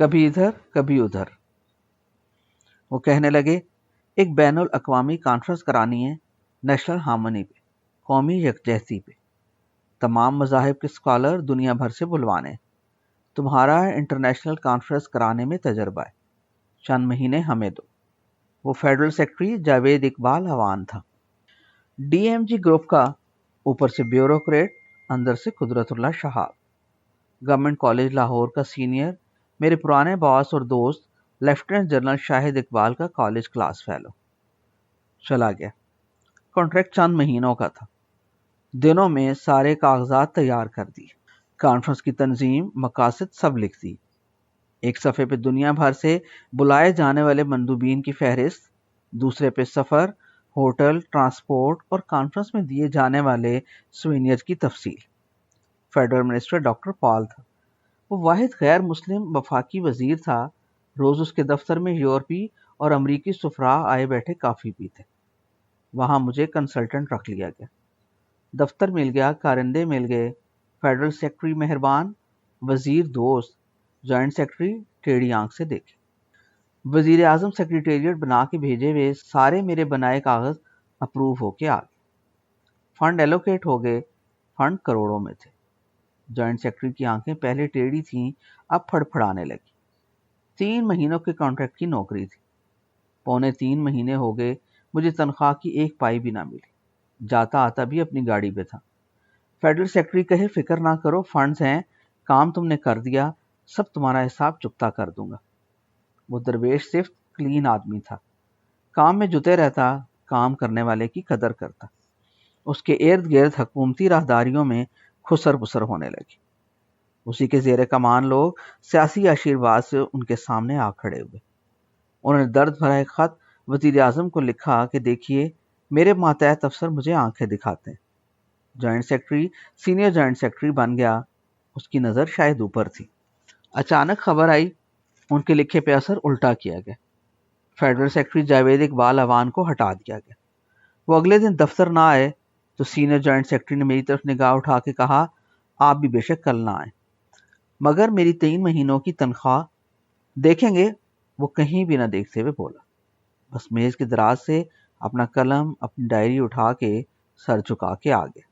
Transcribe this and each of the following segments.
کبھی ادھر کبھی ادھر۔ وہ کہنے لگے ایک بین الاقوامی کانفرنس کرانی ہے، نیشنل ہارمونی پہ، قومی یکجہتی پہ، تمام مذاہب کے اسکالر دنیا بھر سے بلوانے، تمہارا انٹرنیشنل کانفرنس کرانے میں تجربہ ہے، چند مہینے ہمیں دو۔ وہ فیڈرل سیکرٹری جاوید اقبال اوان تھا، ڈی ایم جی گروپ کا، اوپر سے بیوروکریٹ، اندر سے قدرت اللہ شہاب، گورنمنٹ کالج لاہور کا سینئر، میرے پرانے باس اور دوست لیفٹیننٹ جنرل شاہد اقبال کا کالج کلاس فیلو۔ چلا گیا۔ کانٹریکٹ چند مہینوں کا تھا، دنوں میں سارے کاغذات تیار کر دیے، کانفرنس کی تنظیم، مقاصد سب لکھ دی، ایک صفحے پہ دنیا بھر سے بلائے جانے والے مندوبین کی فہرست، دوسرے پہ سفر، ہوٹل، ٹرانسپورٹ اور کانفرنس میں دیے جانے والے سوینئرز کی تفصیل۔ فیڈرل منسٹر ڈاکٹر پال تھا، وہ واحد غیر مسلم وفاقی وزیر تھا۔ روز اس کے دفتر میں یورپی اور امریکی سفراء آئے بیٹھے کافی پیتے، وہاں مجھے کنسلٹنٹ رکھ لیا گیا، دفتر مل گیا، کارندے مل گئے، فیڈرل سیکرٹری مہربان، وزیر دوست، جوائنٹ سیکرٹری ٹیڑھی آنکھ سے دیکھے۔ وزیر اعظم سیکریٹریٹ بنا کے بھیجے ہوئے سارے میرے بنائے کاغذ اپروو ہو کے آ گئے، فنڈ ایلوکیٹ ہو گئے، فنڈ کروڑوں میں تھے۔ جوائنٹ سیکرٹری کی آنکھیں پہلے ٹیڑھی تھیں، اب پھڑپھڑانے لگی۔ 3 مہینوں کے کانٹریکٹ کی نوکری تھی، 3.25 مہینے ہو گئے، مجھے تنخواہ کی ایک پائی بھی نہ ملی، جاتا آتا بھی اپنی گاڑی پہ تھا۔ فیڈرل سیکرٹری کہے فکر نہ کرو، فنڈز ہیں، کام تم نے کر دیا، سب تمہارا حساب چکتا کر دوں گا۔ وہ درویش صرف کلین آدمی تھا، کام میں جتے رہتا، کام کرنے والے کی قدر کرتا۔ اس کے ارد گرد حکومتی راہداریوں میں خسر بسر ہونے لگی، اسی کے زیر کمان لوگ سیاسی آشیرواد سے ان کے سامنے آ کھڑے ہوئے۔ انہوں نے درد بھرا ایک خط وزیر اعظم کو لکھا کہ دیکھیے میرے ماتحت افسر مجھے آنکھیں دکھاتے ہیں۔ Joint secretary senior joint secretary بن گیا، اس کی نظر شاید اوپر تھی۔ اچانک خبر آئی، ان کے لکھے پہ اثر الٹا کیا گیا، فیڈرل سیکرٹری جاوید اقبال اوان کو ہٹا دیا گیا۔ وہ اگلے دن دفتر نہ آئے تو سینئر جوائنٹ سیکرٹری نے میری طرف نگاہ اٹھا کے کہا آپ بھی بے شک کل نہ آئیں، مگر میری 3 مہینوں کی تنخواہ دیکھیں گے۔ وہ کہیں بھی نہ دیکھتے ہوئے بولا، بس میز کے دراز سے اپنا قلم اپنی ڈائری اٹھا کے سر جھکا کے آ گیا۔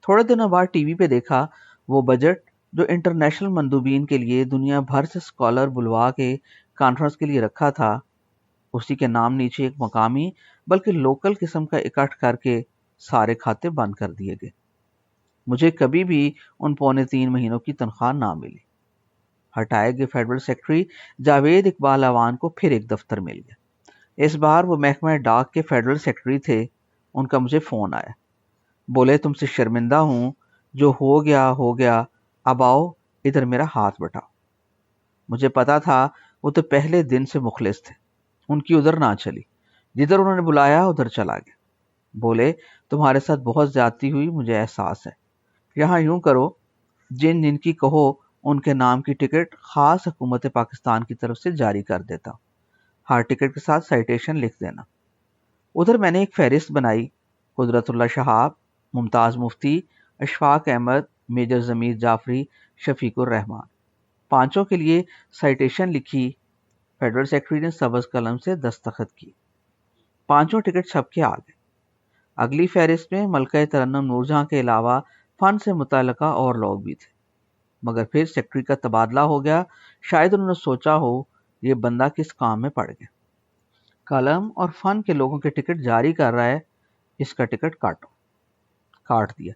تھوڑے دنوں بعد ٹی وی پہ دیکھا وہ بجٹ جو انٹرنیشنل مندوبین کے لیے دنیا بھر سے اسکالر بلوا کے کانفرنس کے لیے رکھا تھا، اسی کے نام نیچے ایک مقامی بلکہ لوکل قسم کا اکٹھ کر کے سارے کھاتے بند کر دیے گئے۔ مجھے کبھی بھی ان 3.25 مہینوں کی تنخواہ نہ ملی۔ ہٹائے گئے فیڈرل سیکرٹری جاوید اقبال اوان کو پھر ایک دفتر مل گیا، اس بار وہ محکمہ ڈاک کے فیڈرل سیکرٹری تھے۔ ان کا مجھے فون آیا، بولے تم سے شرمندہ ہوں، جو ہو گیا ہو گیا، اب آؤ ادھر میرا ہاتھ بٹاؤ۔ مجھے پتا تھا وہ تو پہلے دن سے مخلص تھے، ان کی ادھر نہ چلی، جدھر انہوں نے بلایا ادھر چلا گیا۔ بولے تمہارے ساتھ بہت زیادتی ہوئی، مجھے احساس ہے، یہاں یوں کرو، جن جن کی کہو ان کے نام کی ٹکٹ خاص حکومت پاکستان کی طرف سے جاری کر دیتا ہوں، ہر ٹکٹ کے ساتھ سائٹیشن لکھ دینا۔ ادھر میں نے ایک فہرست بنائی، قدرت اللہ شہاب، ممتاز مفتی، اشفاق احمد، میجر ضمیر جعفری، شفیق الرحمان، 5 کے لیے سائٹیشن لکھی۔ فیڈرل سیکرٹری نے سبز قلم سے دستخط کی، 5 ٹکٹ چھپ کے آ گئے۔ اگلی فہرست میں ملکہ ترنم نور جہاں کے علاوہ فن سے متعلقہ اور لوگ بھی تھے، مگر پھر سیکرٹری کا تبادلہ ہو گیا، شاید انہوں نے سوچا ہو یہ بندہ کس کام میں پڑ گیا، قلم اور فن کے لوگوں کے ٹکٹ جاری کر رہا ہے، اس کا ٹکٹ کاٹو۔ کاٹ دیا۔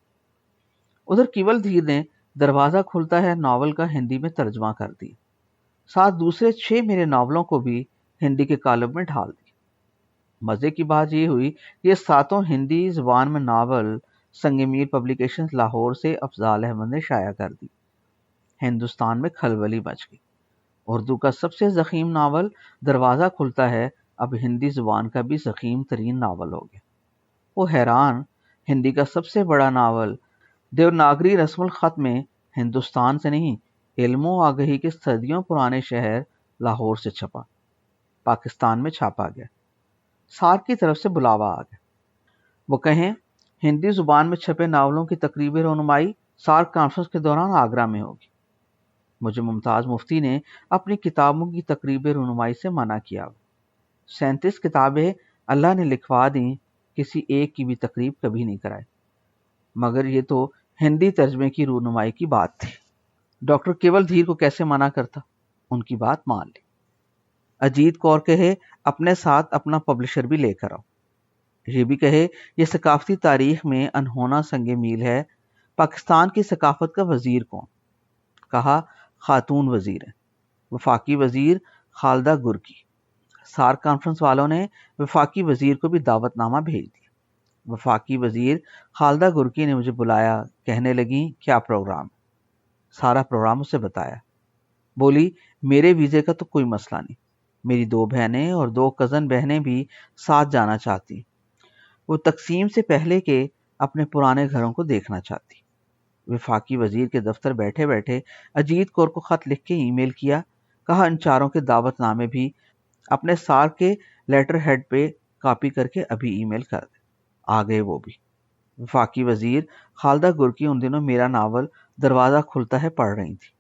ادھر کیول دھیر نے دروازہ کھلتا ہے ناول کا ہندی میں ترجمہ کر دیا، ساتھ دوسرے 6 میرے ناولوں کو بھی ہندی کے کالم میں ڈھال دیا۔ مزے کی بات یہ ہوئی کہ یہ 7 ہندی زبان میں ناول سنگ میر پبلیکیشنز لاہور سے افضال احمد نے شائع کر دی۔ ہندوستان میں کھلبلی مچ گئی۔ اردو کا سب سے ضخیم ناول دروازہ کھلتا ہے اب ہندی زبان کا بھی ضخیم ترین ناول ہو گیا۔ وہ حیران، ہندی کا سب سے بڑا ناول دیوناگری رسم الخط میں ہندوستان سے نہیں، علم و آگہی کے صدیوں پرانے شہر لاہور سے چھپا، پاکستان میں چھاپا گیا، سارک کی طرف سے بلاوا آ گیا۔ وہ کہیں ہندی زبان میں چھپے ناولوں کی تقریبی رونمائی سارک کانفرنس کے دوران آگرہ میں ہوگی۔ مجھے ممتاز مفتی نے اپنی کتابوں کی تقریب رونمائی سے منع کیا۔ 37 کتابیں اللہ نے لکھوا دیں، کسی ایک کی بھی تقریب کبھی نہیں کرائی، مگر یہ تو ہندی ترجمے کی رونمائی کی بات تھی۔ ڈاکٹر کیول دھیر کو کیسے منع کرتا؟ ان کی بات مان لی۔ اجیت کور کہے اپنے ساتھ اپنا پبلشر بھی لے کر آؤ۔ یہ بھی کہے یہ ثقافتی تاریخ میں انہونا سنگ میل ہے۔ پاکستان کی ثقافت کا وزیر کون؟ کہا خاتون وزیر ہے، وفاقی وزیر خالدہ گرکی۔ سارک کانفرنس والوں نے وفاقی وزیر کو بھی دعوت نامہ بھیج دیا۔ وفاقی وزیر خالدہ گرکی نے مجھے بلایا، کہنے لگیں کیا پروگرام؟ سارا پروگرام اسے بتایا۔ بولی میرے ویزے کا تو کوئی مسئلہ نہیں، میری 2 بہنیں اور 2 کزن بہنیں بھی ساتھ جانا چاہتی، وہ تقسیم سے پہلے کے اپنے پرانے گھروں کو دیکھنا چاہتی۔ وفاقی وزیر کے دفتر بیٹھے بیٹھے اجیت کور کو خط لکھ کے ای میل کیا، کہا ان چاروں کے دعوت نامے بھی اپنے سارک کے لیٹر ہیڈ پہ کاپی کر کے ابھی ای میل کر دے۔ آ گئے وہ بھی۔ وفاقی وزیر خالدہ گرکی ان دنوں میرا ناول دروازہ کھلتا ہے پڑھ رہی تھی۔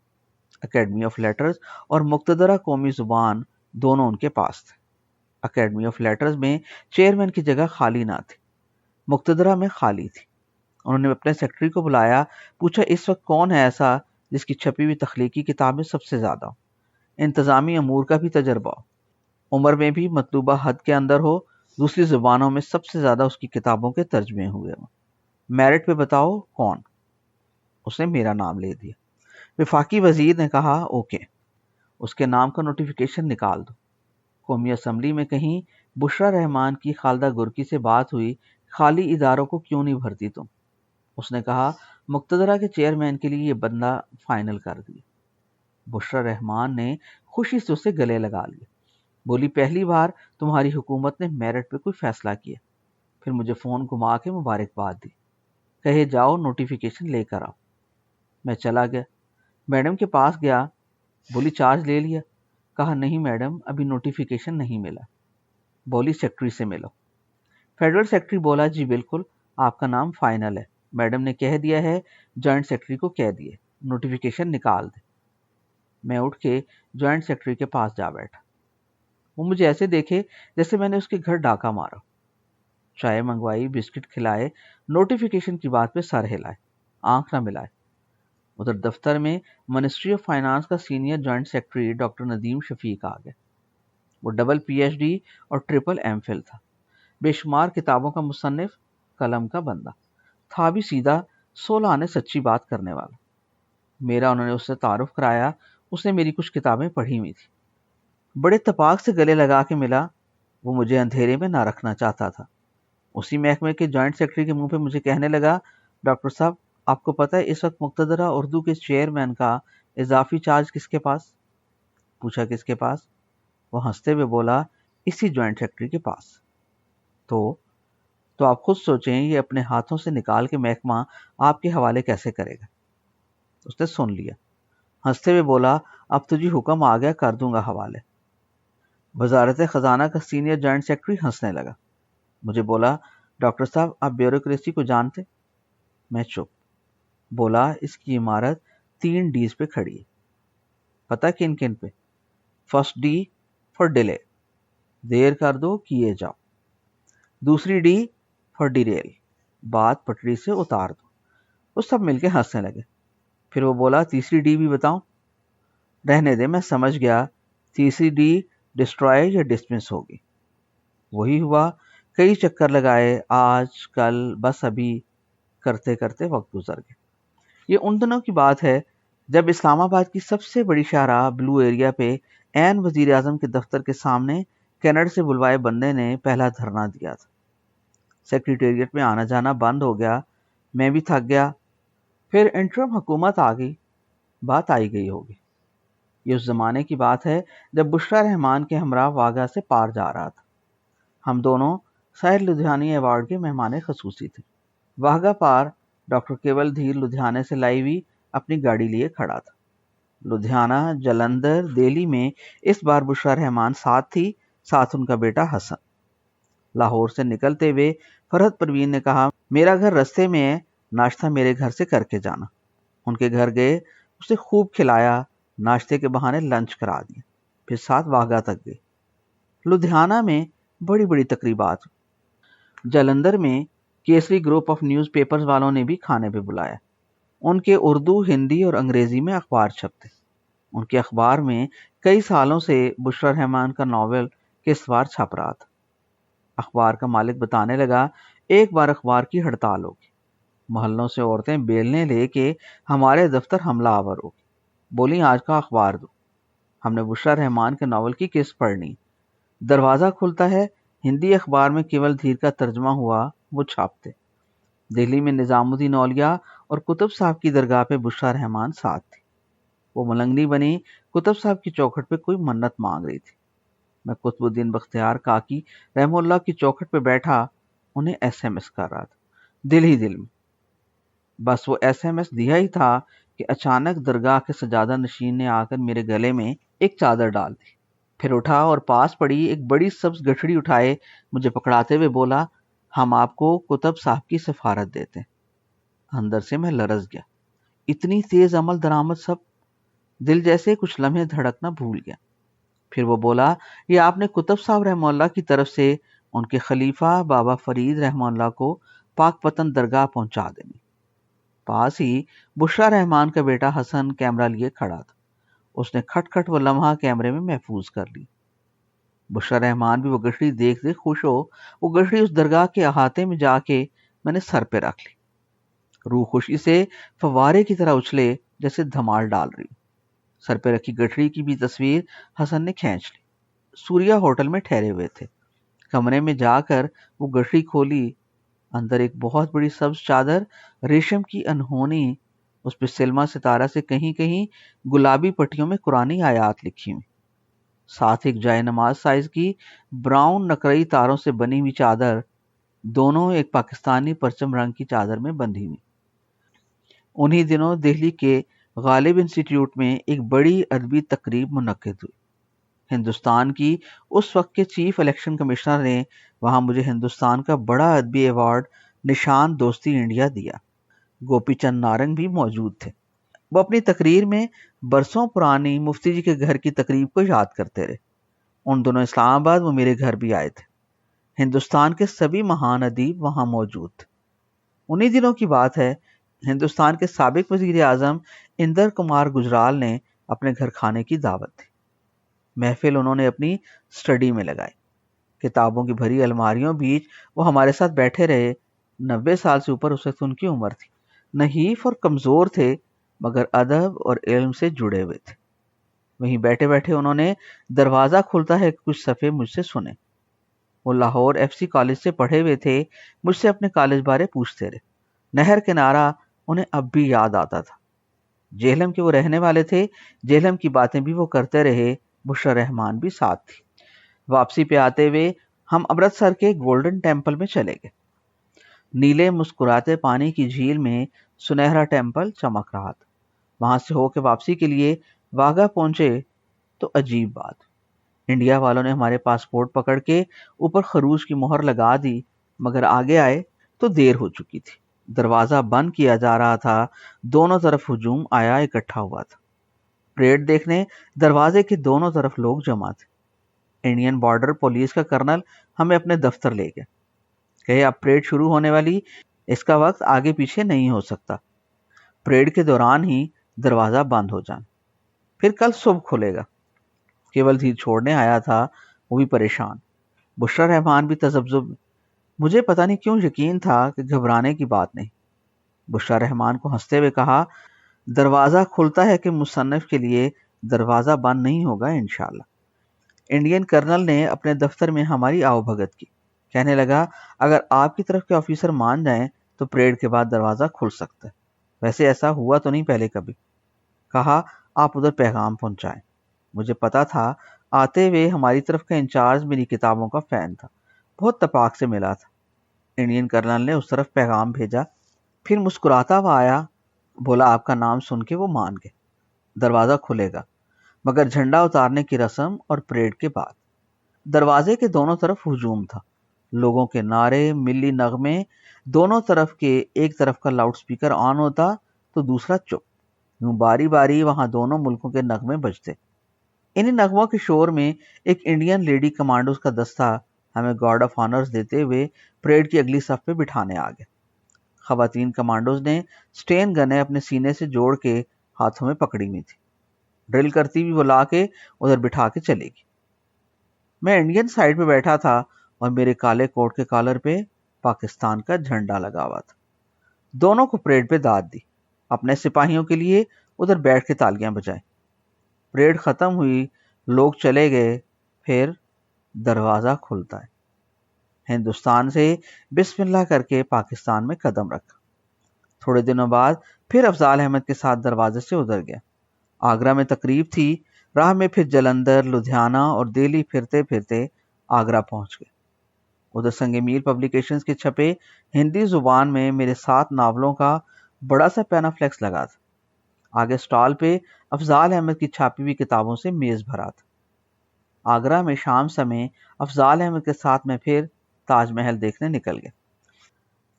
اکیڈمی آف لیٹرز اور مقتدرہ قومی زبان دونوں ان کے پاس تھے۔ اکیڈمی آف لیٹرز میں چیئرمین کی جگہ خالی نہ تھی، مقتدرہ میں خالی تھی۔ انہوں نے اپنے سیکرٹری کو بلایا، پوچھا اس وقت کون ہے ایسا جس کی چھپی ہوئی تخلیقی کتابیں سب سے زیادہ ہو، انتظامی امور کا بھی تجربہ ہو، عمر میں بھی مطلوبہ حد کے اندر ہو، دوسری زبانوں میں سب سے زیادہ اس کی کتابوں کے ترجمے ہوئے ہوں، میرٹ پہ بتاؤ کون؟ اس نے میرا نام لے دیا۔ وفاقی وزیر نے کہا اوکے، اس کے نام کا نوٹیفیکیشن نکال دو۔ قومی اسمبلی میں کہیں بشرا رحمان کی خالدہ گرکی سے بات ہوئی، خالی اداروں کو کیوں نہیں بھرتی تم؟ اس نے کہا مقتدرہ کے چیئرمین کے لیے یہ بندہ فائنل کر دیا۔ بشرا رحمان نے خوشی سے اسے گلے لگا لیا، بولی پہلی بار تمہاری حکومت نے میرٹ پہ کوئی فیصلہ کیا۔ پھر مجھے فون گھما کے مبارکباد دی، کہے جاؤ نوٹیفیکیشن لے کر آؤ۔ میں چلا گیا، میڈم کے پاس گیا، بولی چارج لے لیا؟ کہا نہیں میڈم ابھی نوٹیفیکیشن نہیں ملا۔ بولی سیکرٹری سے ملو۔ فیڈرل سیکرٹری بولا جی بالکل، آپ کا نام فائنل ہے، میڈم نے کہہ دیا ہے، جوائنٹ سیکرٹری کو کہہ دیے نوٹیفیکیشن نکال دے۔ میں اٹھ کے جوائنٹ سیکرٹری کے پاس جا بیٹھا۔ وہ مجھے ایسے دیکھے جیسے میں نے اس کے گھر ڈاکہ مارا۔ چائے منگوائی، بسکٹ کھلائے، نوٹیفیکیشن کی بات پہ سر ہلائے، آنکھ نہ ملائے۔ ادھر دفتر میں منسٹری آف فائنانس کا senior joint secretary doctor Nadeem Shafiq آ گیا۔ وہ ڈبل پی ایچ ڈی اور ٹرپل ایم فل تھا، بے شمار کتابوں کا مصنف، قلم کا بندہ تھا، بھی سیدھا 16 آنے سچی بات کرنے والا۔ میرا انہوں نے اس سے تعارف کرایا، اس نے میری کچھ کتابیں پڑھی ہوئی تھی۔ بڑے اتفاق سے گلے لگا کے ملا، وہ مجھے اندھیرے میں نہ رکھنا چاہتا تھا۔ اسی محکمے کے جوائنٹ سیکرٹری کے منہ پہ مجھے کہنے لگا ڈاکٹر صاحب آپ کو پتہ ہے اس وقت مقتدرہ اردو کے چیئرمین کا اضافی چارج کس کے پاس؟ پوچھا کس کے پاس؟ وہ ہنستے ہوئے بولا اسی جوائنٹ سیکرٹری کے پاس۔ تو آپ خود سوچیں یہ اپنے ہاتھوں سے نکال کے محکمہ آپ کے حوالے کیسے کرے گا؟ اس نے سن لیا، ہنستے ہوئے بولا اب تو جی حکم آ گیا، کر دوں گا حوالے۔ وزارت خزانہ کا سینئر جوائنٹ سیکرٹری ہنسنے لگا، مجھے بولا ڈاکٹر صاحب آپ بیوروکریسی کو جانتے؟ میں چپ۔ بولا اس کی عمارت 3 ڈیز پہ کھڑی ہے، پتہ کن کن پہ؟ فرسٹ ڈی فار ڈیلے، دیر کر دو کیے جاؤ۔ دوسری ڈی فار ڈیریل، بات پٹری سے اتار دو۔ وہ سب مل کے ہنسنے لگے۔ پھر وہ بولا تیسری ڈی بھی بتاؤں؟ رہنے دے، میں سمجھ گیا، تیسری ڈی ڈسٹرائے یا ڈسمس ہوگی۔ وہی ہوا، کئی چکر لگائے، آج کل بس ابھی کرتے کرتے وقت گزر گئے۔ یہ ان دنوں کی بات ہے جب اسلام آباد کی سب سے بڑی شاہراہ بلو ایریا پہ عین وزیر اعظم کے دفتر کے سامنے کینیڈا سے بلوائے بندے نے پہلا دھرنا دیا تھا۔ سیکریٹریٹ میں آنا جانا بند ہو گیا، میں بھی تھک گیا۔ پھر انٹرم حکومت آ گئی، بات آئی گئی ہوگی۔ یہ اس زمانے کی بات ہے جب بشرا رحمان کے ہمراہ واگا سے پار جا رہا تھا۔ ہم دونوں ساحر لدھیانی ایوارڈ کے مہمان خصوصی تھے۔ واگا پار ڈاکٹر کیول دھیر لدھیانے سے لائی ہوئی اپنی گاڑی لیے کھڑا تھا۔ لدھیانہ، جلندھر، دہلی میں اس بار بشرا رحمان ساتھ تھی، ساتھ ان کا بیٹا حسن۔ لاہور سے نکلتے ہوئے فرحت پروین نے کہا میرا گھر رستے میں ہے، ناشتہ میرے گھر سے کر کے جانا۔ ان کے گھر گئے، اسے خوب کھلایا، ناشتے کے بہانے لنچ کرا دیا، پھر ساتھ واگا تک گئے۔ لدھیانہ میں بڑی بڑی تقریبات۔ جلندر میں کیسری گروپ آف نیوز پیپرز والوں نے بھی کھانے پہ بلایا۔ ان کے اردو، ہندی اور انگریزی میں اخبار چھپتے۔ ان کے اخبار میں کئی سالوں سے بشریٰ رحمان کا ناول کس وار چھپ رہا تھا۔ اخبار کا مالک بتانے لگا، ایک بار اخبار کی ہڑتال ہوگی، محلوں سے عورتیں بیلنے لے کے ہمارے دفتر حملہ آور ہوگی۔ بولی آج کا اخبار دو، ہم نے بشریٰ رحمان کے ناول کی قسط پڑھنی۔ دروازہ کھلتا ہے ہندی اخبار میں کیول دھیر کا ترجمہ ہوا وہ چھاپتے۔ دہلی میں نظام الدین اولیاء اور کتب صاحب کی درگاہ پہ بشریٰ رحمان ساتھ تھی۔ وہ ملنگنی بنی کتب صاحب کی چوکھٹ پہ کوئی منت مانگ رہی تھی۔ میں قطب الدین بختیار کاکی رحمہ اللہ کی چوکھٹ پہ بیٹھا انہیں ایس ایم ایس کر رہا تھا، دل ہی دل میں۔ بس وہ ایس ایم ایس دیا ہی تھا کہ اچانک درگاہ کے سجادہ نشین نے آ کر میرے گلے میں ایک چادر ڈال دی، پھر اٹھا اور پاس پڑی ایک بڑی سبز گٹھڑی اٹھائے مجھے پکڑاتے ہوئے بولا، ہم آپ کو کتب صاحب کی سفارت دیتے ہیں۔ اندر سے میں لرز گیا، اتنی تیز عمل درآمد سب، دل جیسے کچھ لمحے دھڑکنا بھول گیا۔ پھر وہ بولا، یہ آپ نے کتب صاحب رحمہ اللہ کی طرف سے ان کے خلیفہ بابا فرید رحمہ اللہ کو پاک پتن درگاہ پہنچا دینی۔ پاس ہی بشریٰ رحمان کا بیٹا حسن کیمرہ لیے کھڑا تھا، اس نے کھٹ کھٹ وہ لمحہ کیمرے میں محفوظ کر لی۔ بشریٰ رحمان بھی وہ گٹھڑی دیکھ دیکھ خوش ہو، وہ گٹھڑی اس درگاہ کے احاطے میں جا کے میں نے سر پہ رکھ لی۔ روح خوشی سے فوارے کی طرح اچھلے جیسے دھمال ڈال رہی۔ سر پہ رکھی گٹھڑی کی بھی تصویر حسن نے کھینچ لی۔ سوریا ہوٹل میں ٹھہرے ہوئے تھے۔ کمرے میں جا کر وہ گٹھڑی کھولی، اندر ایک بہت بڑی سبز چادر ریشم کی انہونی، اس پہ سلما ستارہ سے کہیں کہیں گلابی پٹیوں میں قرآنی آیات لکھی ہوئی، ساتھ ایک جائے نماز سائز کی براؤن نقرئی تاروں سے بنی ہوئی چادر، دونوں ایک پاکستانی پرچم رنگ کی چادر میں بندھی ہوئی۔ انہی دنوں دہلی کے غالب انسٹیٹیوٹ میں ایک بڑی ادبی تقریب منعقد ہوئی۔ ہندوستان کی اس وقت کے چیف الیکشن کمشنر نے وہاں مجھے ہندوستان کا بڑا ادبی ایوارڈ نشان دوستی انڈیا دیا۔ گوپی چند نارنگ بھی موجود تھے۔ وہ اپنی تقریر میں برسوں پرانی مفتی جی کے گھر کی تقریب کو یاد کرتے رہے۔ ان دنوں اسلام آباد وہ میرے گھر بھی آئے تھے۔ ہندوستان کے سبھی مہان ادیب وہاں موجود تھے۔ انہی دنوں کی بات ہے، ہندوستان کے سابق وزیر اعظم اندر کمار گجرال نے اپنے گھر کھانے کی دعوت دی۔ محفل انہوں نے اپنی سٹڈی میں لگائی۔ کتابوں کی بھری الماریوں بیچ وہ ہمارے ساتھ بیٹھے رہے۔ 90 سال سے اوپر اس وقت ان کی عمر تھی۔ نحیف اور کمزور تھے مگر ادب اور علم سے جڑے ہوئے تھے۔ وہیں بیٹھے بیٹھے انہوں نے دروازہ کھلتا ہے کچھ صفحے مجھ سے سنے۔ وہ لاہور ایف سی کالج سے پڑھے ہوئے تھے، مجھ سے اپنے کالج بارے پوچھتے رہے۔ نہر کنارہ انہیں اب بھی یاد آتا تھا۔ جہلم کے وہ رہنے والے تھے، جہلم کی باتیں بھی وہ کرتے رہے۔ بشریٰ رحمان بھی ساتھ تھی۔ واپسی پہ آتے ہوئے ہم امرتسر کے گولڈن ٹیمپل میں چلے گئے۔ نیلے مسکراتے پانی کی جھیل میں سنہرا ٹیمپل چمک رہا تھا۔ وہاں سے ہو کے واپسی کے لیے واگا پہنچے تو عجیب بات، انڈیا والوں نے ہمارے پاسپورٹ پکڑ کے اوپر خروج کی مہر لگا دی، مگر آگے آئے تو دیر ہو چکی تھی۔ دروازہ بند کیا جا رہا تھا، دونوں طرف ہجوم آیا اکٹھا ہوا تھا۔ پریڈ دیکھنے دروازے کے دونوں طرف لوگ جمع تھے۔ انڈین بارڈر پولیس کا کرنل ہمیں اپنے دفتر لے گیا، کہے اب پریڈ شروع ہونے والی، اس کا وقت آگے پیچھے نہیں ہو سکتا، پریڈ کے دوران ہی دروازہ بند ہو جانا، پھر کل صبح کھلے گا۔ کیول دھیر چھوڑنے آیا تھا، وہ بھی پریشان، بشریٰ رحمان بھی تذبذب۔ مجھے پتہ نہیں کیوں یقین تھا کہ گھبرانے کی بات نہیں۔ بشریٰ رحمان کو ہنستے ہوئے کہا، دروازہ کھلتا ہے کہ مصنف کے لیے دروازہ بند نہیں ہوگا انشاءاللہ۔ انڈین کرنل نے اپنے دفتر میں ہماری آؤ بھگت کی، کہنے لگا اگر آپ کی طرف کے آفیسر مان جائیں تو پریڈ کے بعد دروازہ کھل سکتا ہے، ویسے ایسا ہوا تو نہیں پہلے کبھی۔ کہا آپ ادھر پیغام پہنچائیں۔ مجھے پتا تھا آتے ہوئے ہماری طرف کا انچارج میری کتابوں کا فین تھا، بہت تپاک سے ملا تھا۔ انڈین کرنل نے اس طرف پیغام بھیجا، پھر مسکراتا ہوا آیا، بولا آپ کا نام سن کے وہ مان گئے، دروازہ کھلے گا مگر جھنڈا اتارنے کی رسم اور پریڈ کے بعد۔ دروازے کے دونوں طرف ہجوم تھا، لوگوں کے نعرے، ملی نغمے، دونوں طرف کے ایک طرف کا لاؤڈ سپیکر آن ہوتا تو دوسرا چپ، یوں باری باری وہاں دونوں ملکوں کے نغمے بجتے۔ انہی نغموں کے شور میں ایک انڈین لیڈی کمانڈوز کا دستہ ہمیں گارڈ آف آنرز دیتے ہوئے پریڈ کی اگلی صف پہ بٹھانے آ گئے۔ خواتین کمانڈوز نے سٹین گنیں اپنے سینے سے جوڑ کے ہاتھوں میں پکڑی ہوئی تھی۔ ڈرل کرتی ہوئی وہ لا کے ادھر بٹھا کے چلے گی۔ میں انڈین سائڈ پہ بیٹھا تھا اور میرے کالے کوٹ کے کالر پہ پاکستان کا جھنڈا لگا ہوا تھا۔ دونوں کو پریڈ پہ داد دی، اپنے سپاہیوں کے لیے ادھر بیٹھ کے تالیاں بجائیں۔ پریڈ ختم ہوئی، لوگ چلے گئے، پھر دروازہ کھلتا ہے۔ ہندوستان سے بسم اللہ کر کے پاکستان میں قدم رکھا۔ تھوڑے دنوں بعد پھر افضال احمد کے ساتھ دروازے سے ادھر گیا۔ آگرہ میں تقریب تھی، راہ میں پھر جلندھر، لدھیانہ اور دہلی پھرتے پھرتے آگرہ پہنچ گئے۔ ادھر سنگ میل پبلیکیشنز کے چھپے ہندی زبان میں میرے 7 ناولوں کا بڑا سا پینافلیکس لگا تھا۔ آگے سٹال پہ افضال احمد کی چھاپی ہوئی کتابوں سے میز بھرا تھا۔ آگرہ میں شام سمے افضال احمد کے ساتھ میں پھر تاج محل دیکھنے نکل گیا۔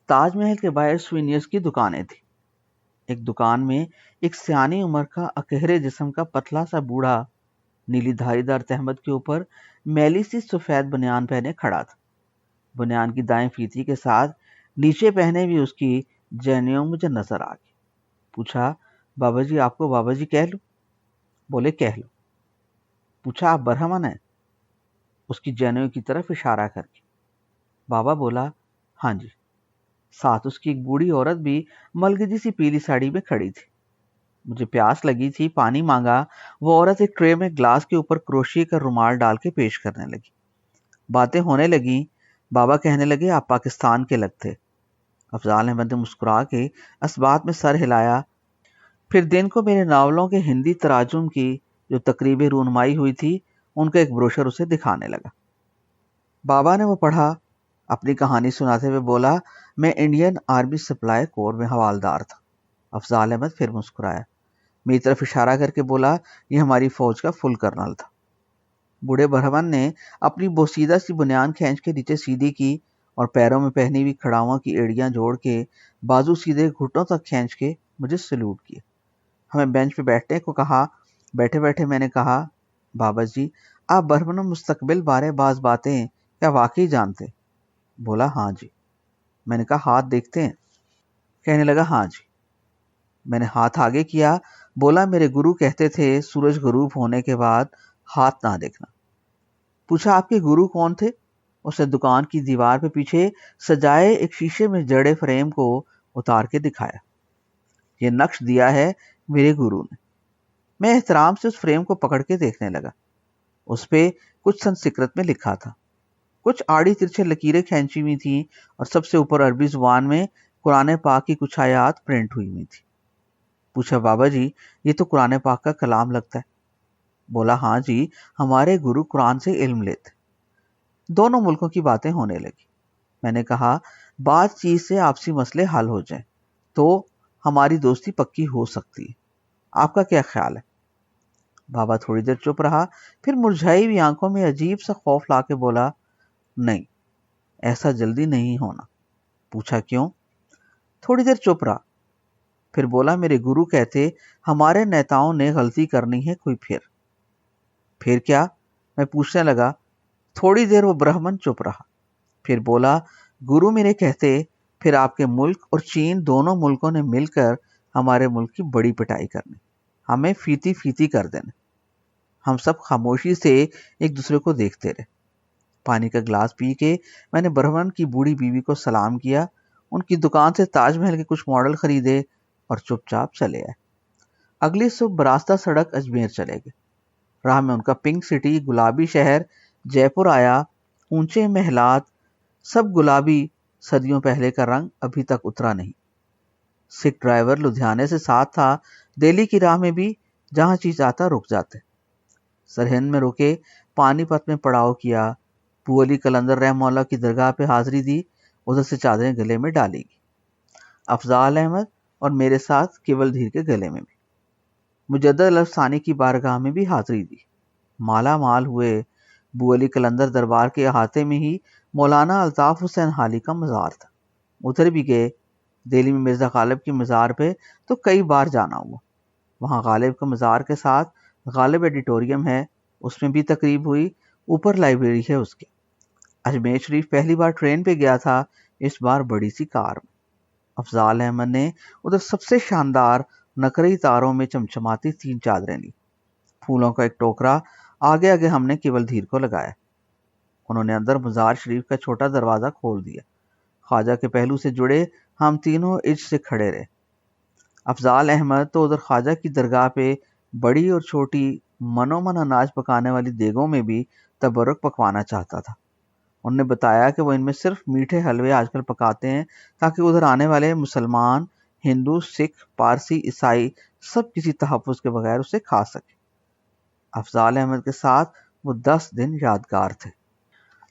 تاج محل کے باہر سوینئرز کی دکانیں تھیں۔ ایک دکان میں ایک سیانی عمر کا اکہرے جسم کا پتلا سا بوڑھا نیلی دھاری دار تہمد کے اوپر میلی سی سفید بنیان پہنے کھڑا تھا۔ بنیان کی دائیں فیتی کے ساتھ نیچے پہنے بھی اس کی جینیوں مجھے نظر آ گئی۔ پوچھا، بابا جی آپ کو بابا جی کہہ لوں؟ بولے کہہ لو۔ پوچھا، آپ برہمن ہیں؟ اس کی جینیوں کی طرف اشارہ کر کے۔ بابا بولا، ہاں جی۔ ساتھ اس کی ایک بوڑھی عورت بھی ملگجی سی پیلی ساڑی میں کھڑی تھی۔ مجھے پیاس لگی تھی، پانی مانگا۔ وہ عورت ایک ٹرے میں گلاس کے اوپر کروشیے کا رومال ڈال کے پیش کرنے لگی۔ باتیں ہونے لگیں۔ بابا کہنے لگے، آپ پاکستان کے لگتے۔ افضال احمد نے مسکرا کے اس بات میں سر ہلایا۔ پھر دن کو میرے ناولوں کے ہندی تراجم کی جو تقریبی رونمائی ہوئی تھی ان کا ایک بروشر اسے دکھانے لگا۔ بابا نے وہ پڑھا، اپنی کہانی سناتے ہوئے بولا، میں انڈین آرمی سپلائی کور میں حوالدار تھا۔ افضال احمد پھر مسکرایا، میری طرف اشارہ کر کے بولا، یہ ہماری فوج کا فل کرنل تھا۔ بوڑھے برہمن نے اپنی بوسیدہ سی بنیان کھینچ کے نیچے سیدھی کی اور پیروں میں پہنی ہوئی کھڑاواں کی ایڑیاں جوڑ کے بازو سیدھے گھٹنوں تک کھینچ کے مجھے سلوٹ کیا۔ ہمیں بینچ پہ بیٹھنے کو کہا۔ بیٹھے بیٹھے میں نے کہا، بابا جی آپ برہمن مستقبل بارے بعض باتیں کیا واقعی جانتے؟ بولا، ہاں جی۔ میں نے کہا، ہاتھ دیکھتے ہیں؟ کہنے لگا، ہاں جی۔ میں نے ہاتھ آگے کیا۔ بولا، میرے گرو کہتے تھے سورج غروب ہونے کے بعد ہاتھ نہ دیکھنا۔ پوچھا، آپ کے گرو کون تھے؟ اس نے دکان کی دیوار پہ پیچھے سجائے ایک شیشے میں جڑے فریم کو اتار کے دکھایا۔ یہ نقش دیا ہے میرے گرو نے۔ میں احترام سے اس فریم کو پکڑ کے دیکھنے لگا۔ اس پہ کچھ سنسکرت میں لکھا تھا، کچھ آڑی ترچھے لکیریں کھینچی ہوئی تھیں اور سب سے اوپر عربی زبان میں قرآن پاک کی کچھ آیات پرنٹ ہوئی ہوئی تھی۔ پوچھا، بابا جی یہ تو قرآن پاک کا کلام لگتا ہے۔ بولا، ہاں جی، ہمارے گرو قرآن سے علم لیتے۔ دونوں ملکوں کی باتیں ہونے لگی۔ میں نے کہا، بات چیز سے آپسی مسئلے حل ہو جائیں تو ہماری دوستی پکی ہو سکتی ہے، آپ کا کیا خیال ہے؟ بابا تھوڑی دیر چپ رہا، پھر مرجھائی ہوئی آنکھوں میں عجیب سا خوف لا کے بولا، نہیں، ایسا جلدی نہیں ہونا۔ پوچھا، کیوں؟ تھوڑی دیر چپ رہا، پھر بولا، میرے گرو کہتے ہمارے نیتاؤں نے غلطی کرنی ہے کوئی پھر کیا؟ میں پوچھنے لگا۔ تھوڑی دیر وہ برہمن چپ رہا، پھر بولا، گرو میرے کہتے پھر آپ کے ملک اور چین دونوں ملکوں نے مل کر ہمارے ملک کی بڑی پٹائی کرنی، ہمیں فیتی فیتی کر دینا۔ ہم سب خاموشی سے ایک دوسرے کو دیکھتے رہے۔ پانی کا گلاس پی کے میں نے برہمن کی بوڑھی بیوی کو سلام کیا، ان کی دکان سے تاج محل کے کچھ ماڈل خریدے اور چپ چاپ چلے آئے۔ اگلی صبح براستہ سڑک اجمیر چلے گئے۔ راہ میں ان کا پنک سٹی، گلابی شہر جے پور آیا، اونچے محلات، سب گلابی، صدیوں پہلے کا رنگ ابھی تک اترا نہیں۔ سکھ ڈرائیور لدھیانے سے ساتھ تھا، دہلی کی راہ میں بھی جہاں چیز آتا رک جاتے۔ سرہند میں رکے، پانی پت میں پڑاؤ کیا، ابو علی قلندر رحمہ اللہ کی درگاہ پہ حاضری دی، ادھر سے چادریں گلے میں ڈالی گی۔ افضال احمد اور میرے ساتھ کیول دھیر کے گلے میں بھی۔ مجدد الف ثانی کی بارگاہ میں بھی حاضری دی۔ مالا مال ہوئے۔ ابو علی قلندر دربار کے احاطے میں ہی مولانا الطاف حسین حالی کا مزار تھا، ادھر بھی گئے۔ دہلی میں مرزا غالب کی مزار پہ تو کئی بار جانا ہوا۔ وہاں غالب کا مزار کے ساتھ غالب ایڈیٹوریم ہے، اس میں بھی تقریب ہوئی، اوپر لائبریری ہے اس کی۔ اجمیر شریف پہلی بار ٹرین پہ گیا تھا، اس بار بڑی سی کار میں۔ افضال احمد نے ادھر سب سے شاندار نقرئی تاروں میں چمچماتی 3 چادریں لی، پھولوں کا ایک ٹوکرا آگے آگے ہم نے کیول دھیر کو لگایا۔ انہوں نے اندر مزار شریف کا چھوٹا دروازہ کھول دیا، خواجہ کے پہلو سے جڑے ہم تینوں عج سے کھڑے رہے۔ افضال احمد تو ادھر خواجہ کی درگاہ پہ بڑی اور چھوٹی من اناج پکانے والی دیگوں میں بھی تبرک پکوانا چاہتا تھا۔ انہوں نے بتایا کہ وہ ان میں صرف میٹھے حلوے آج کل پکاتے ہیں تاکہ ادھر آنے والے مسلمان، ہندو، سکھ، پارسی، عیسائی سب کسی تحفظ کے بغیر اسے کھا سکے۔ افضال احمد کے ساتھ وہ 10 دن یادگار تھے۔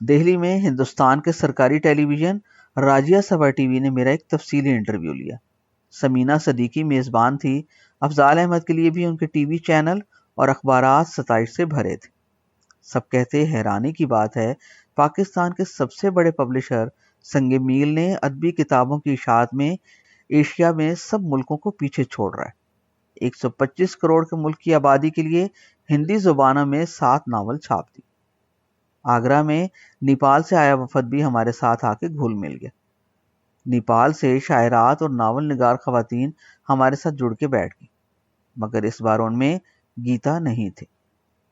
دہلی میں ہندوستان کے سرکاری ٹیلی vision Rajya Sabha T V نے میرا ایک تفصیلی انٹرویو لیا۔ سمینہ صدیقی میزبان تھی۔ افضال احمد کے لیے بھی ان کے ٹی وی چینل اور اخبارات ستائش سے بھرے تھے۔ سب کہتے حیرانی کی بات ہے، پاکستان کے سب سے بڑے پبلشر سنگ میل نے ادبی کتابوں کی اشاعت میں ایشیا میں سب ملکوں کو پیچھے چھوڑ رہا ہے۔ 125 کروڑ کے ملک کی آبادی کے لیے ہندی زبانوں میں 7 ناول چھاپ دی۔ آگرہ میں نیپال سے آیا وفد بھی ہمارے ساتھ آ کے گھل مل گیا۔ نیپال سے شاعرات اور ناول نگار خواتین ہمارے ساتھ جڑ کے بیٹھ گئی، مگر اس بار ان میں گیتا نہیں تھے۔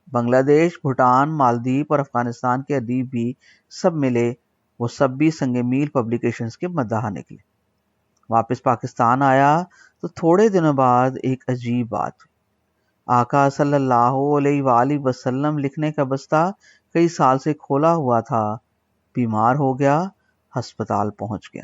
بنگلہ دیش، بھوٹان، مالدیپ اور افغانستان کے ادیب بھی سب ملے، وہ سب بھی سنگ میل پبلیکیشنز کے مداح نکلے۔ واپس پاکستان آیا تو تھوڑے دنوں بعد ایک عجیب بات ہوئی۔ آقا صلی اللہ علیہ وآلہ وسلم لکھنے کا بستہ کئی سال سے کھولا ہوا تھا، بیمار ہو گیا، ہسپتال پہنچ گیا۔